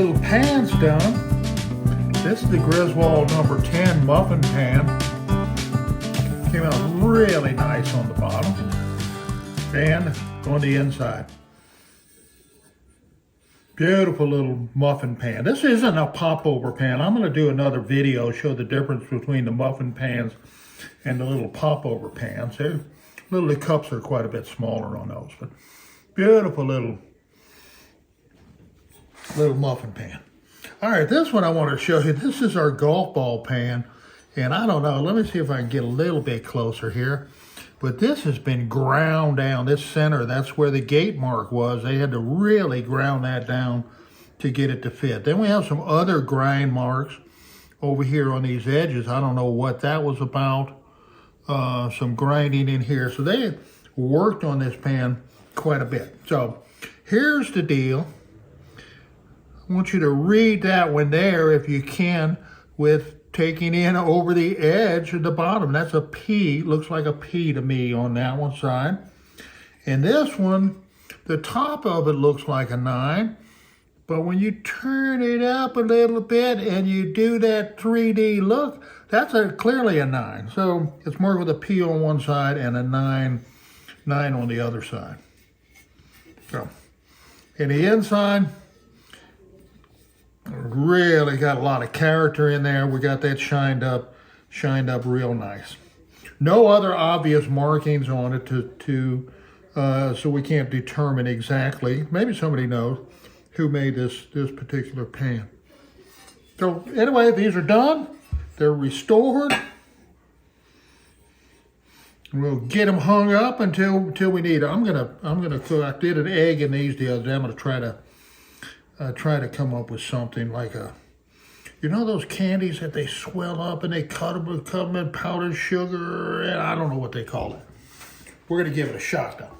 little pan's done. This is the Griswold number 10 muffin pan. Came out really nice on the bottom and on the inside. Beautiful little muffin pan. This isn't a popover pan. I'm going to do another video, show the difference between the muffin pans and the little popover pans. The cups are quite a bit smaller on those, but beautiful little muffin pan. All right, this one I want to show you. This is our golf ball pan, and I don't know. Let me see if I can get a little bit closer here. But this has been ground down. This center, that's where the gate mark was. They had to really ground that down to get it to fit. Then we have some other grind marks over here on these edges. I don't know what that was about. Some grinding in here. So they worked on this pan quite a bit. So here's the deal. I want you to read that one there if you can, with taking in over the edge at the bottom. That's a P, looks like a P to me on that one side. And this one, the top of it looks like a 9, but when you turn it up a little bit and you do that 3D look, that's clearly a 9. So it's more with a P on one side and a 9 on the other side. So, in the inside, really got a lot of character in there. We got that shined up real nice. No other obvious markings on it so we can't determine exactly. Maybe somebody knows who made this particular pan. So anyway, these are done. They're restored. We'll get them hung up until we need them. I'm gonna cook. I did an egg in these the other day. I'm gonna try to come up with something like you know those candies that they swell up and they cut them in powdered sugar, and I don't know what they call it. We're gonna give it a shot though.